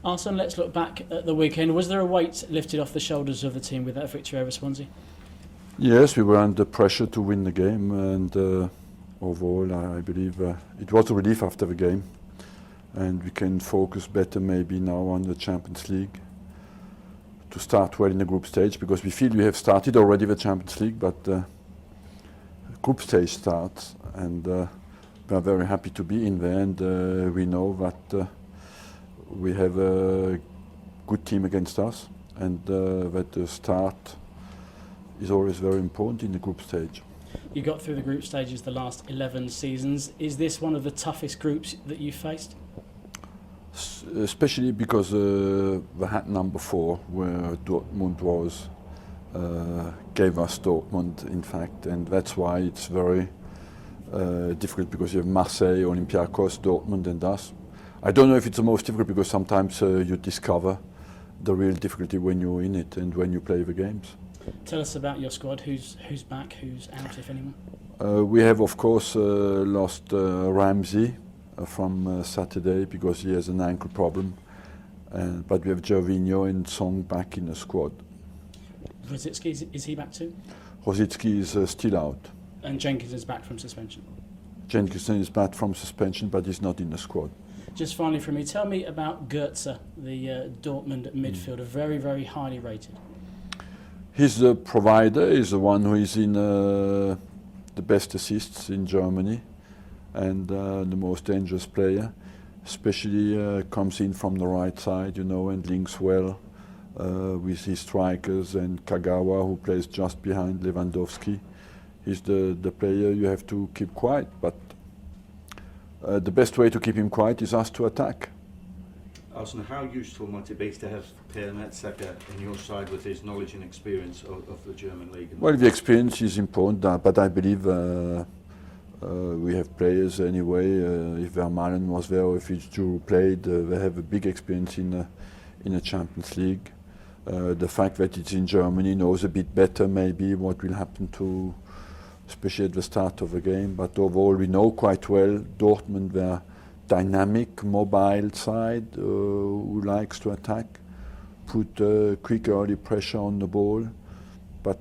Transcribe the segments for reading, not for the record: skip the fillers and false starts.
Arsene, let's look back at the weekend. Was there a weight lifted off the shoulders of the team with that victory over Swansea? Yes, we were under pressure to win the game, and overall I believe it was a relief after the game, and we can focus better maybe now on the Champions League to start well in the group stage, because we feel we have started already the Champions League, but group stage starts, and we are very happy to be in there, and we know that we have a good team against us, and that the start is always very important in the group stage. You got through the group stages the last 11 seasons. Is this one of the toughest groups that you've faced? Especially because the hat number 4, where Dortmund was, gave us Dortmund, in fact, and that's why it's very difficult, because you have Marseille, Olympiacos, Dortmund and us. I don't know if it's the most difficult, because sometimes you discover the real difficulty when you're in it and when you play the games. Tell us about your squad. Who's back, who's out, if anyone? We have, of course, lost Ramsey from Saturday because he has an ankle problem, but we have Gervinho and Song back in the squad. Rosicki, is he back too? Rosicki is still out. And Jenkins is back from suspension? Jenkins is back from suspension, but he's not in the squad. Just finally from me, tell me about Goetze, the Dortmund midfielder, very, very highly rated. He's the provider, he's the one who is in the best assists in Germany, and the most dangerous player, especially comes in from the right side, you know, and links well with his strikers, and Kagawa, who plays just behind Lewandowski. He's the player you have to keep quiet, but the best way to keep him quiet is us to attack. Arsene, how useful might it be to have Per Mertesacker in your side with his knowledge and experience of the German league? Well, the experience is important, but I believe we have players anyway. If Vermaelen was there, or if Fitzgerald played, they have a big experience in the Champions League. The fact that it's in Germany knows a bit better maybe what will happen to, especially at the start of the game. But overall, we know quite well Dortmund, their dynamic, mobile side, who likes to attack, put quick early pressure on the ball. But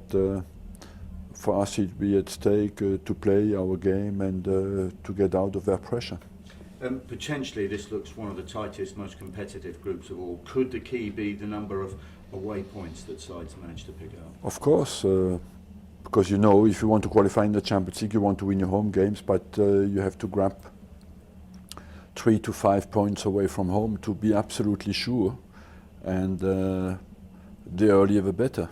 for us, it will be at stake to play our game and to get out of their pressure. Potentially, this looks one of the tightest, most competitive groups of all. Could the key be the number of away points that sides manage to pick up? Of course, because you know, if you want to qualify in the Champions League, you want to win your home games, but you have to grab 3 to 5 points away from home to be absolutely sure, and the earlier the better.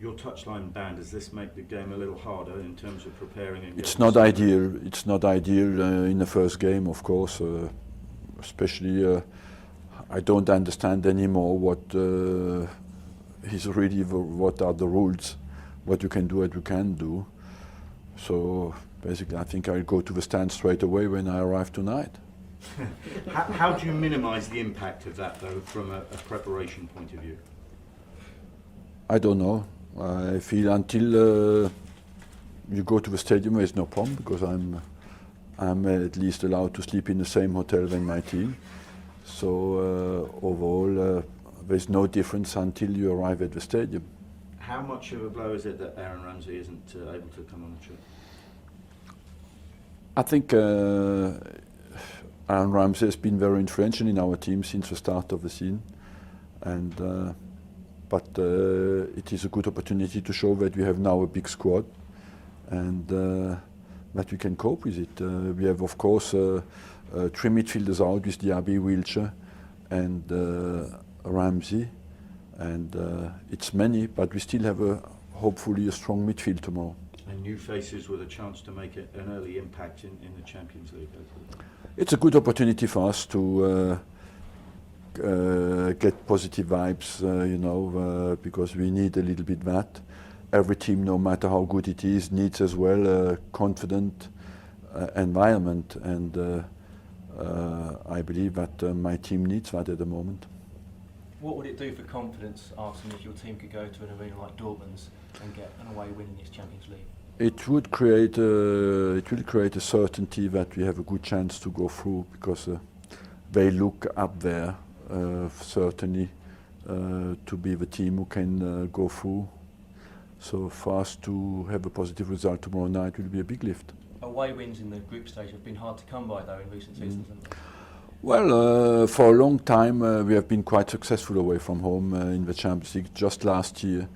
Your touchline ban, does this make the game a little harder in terms of preparing? And it's not ideal. It's not ideal in the first game, of course. Especially, I don't understand anymore what is really what are the rules, what you can do, what you can't do. So basically, I think I'll go to the stand straight away when I arrive tonight. How do you minimise the impact of that, though, from a preparation point of view? I don't know. I feel until you go to the stadium, there's no problem, because I'm at least allowed to sleep in the same hotel than my team. So overall, there's no difference until you arrive at the stadium. How much of a blow is it that Aaron Ramsey isn't able to come on the trip? I think Aaron Ramsey has been very influential in our team since the start of the season, and but it is a good opportunity to show that we have now a big squad, and that we can cope with it. We have, of course, 3 midfielders out with Diaby, Wilshere and Ramsey, and it's many, but we still have hopefully a strong midfield tomorrow. And new faces with a chance to make an early impact in the Champions League. It's a good opportunity for us to get positive vibes, you know, because we need a little bit that. Every team, no matter how good it is, needs as well a confident environment, and I believe that my team needs that at the moment. What would it do for confidence, Arsene, if your team could go to an arena like Dortmund's and get an away win in this Champions League? It will create a certainty that we have a good chance to go through, because they look up there certainly to be the team who can go through. So for us to have a positive result tomorrow night will be a big lift. Away wins in the group stage have been hard to come by, though, in recent seasons, haven't they? Well, for a long time we have been quite successful away from home in the Champions League. Just last year,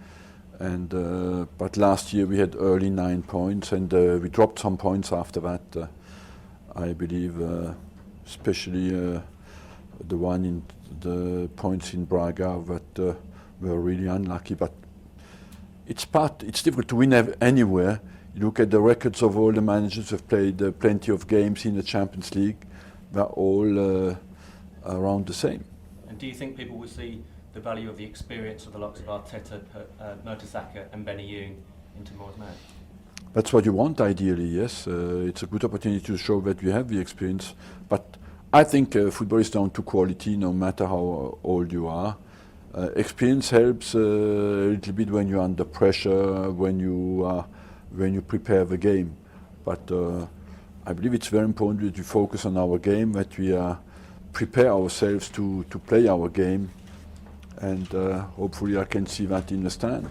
but last year we had early 9 points, and we dropped some points after that. I believe, especially the one in the points in Braga that were really unlucky. But it's difficult to win anywhere. You look at the records of all the managers who have played plenty of games in the Champions League. They're all around the same. And do you think people will see the value of the experience of the likes of Arteta, Mertesacker and Benny Young in tomorrow's match? That's what you want, ideally, yes. It's a good opportunity to show that you have the experience. But I think football is down to quality, no matter how old you are. Experience helps a little bit when you're under pressure, when you prepare the game. But I believe it's very important that we focus on our game, that we prepare ourselves to play our game, and hopefully I can see that in the stand.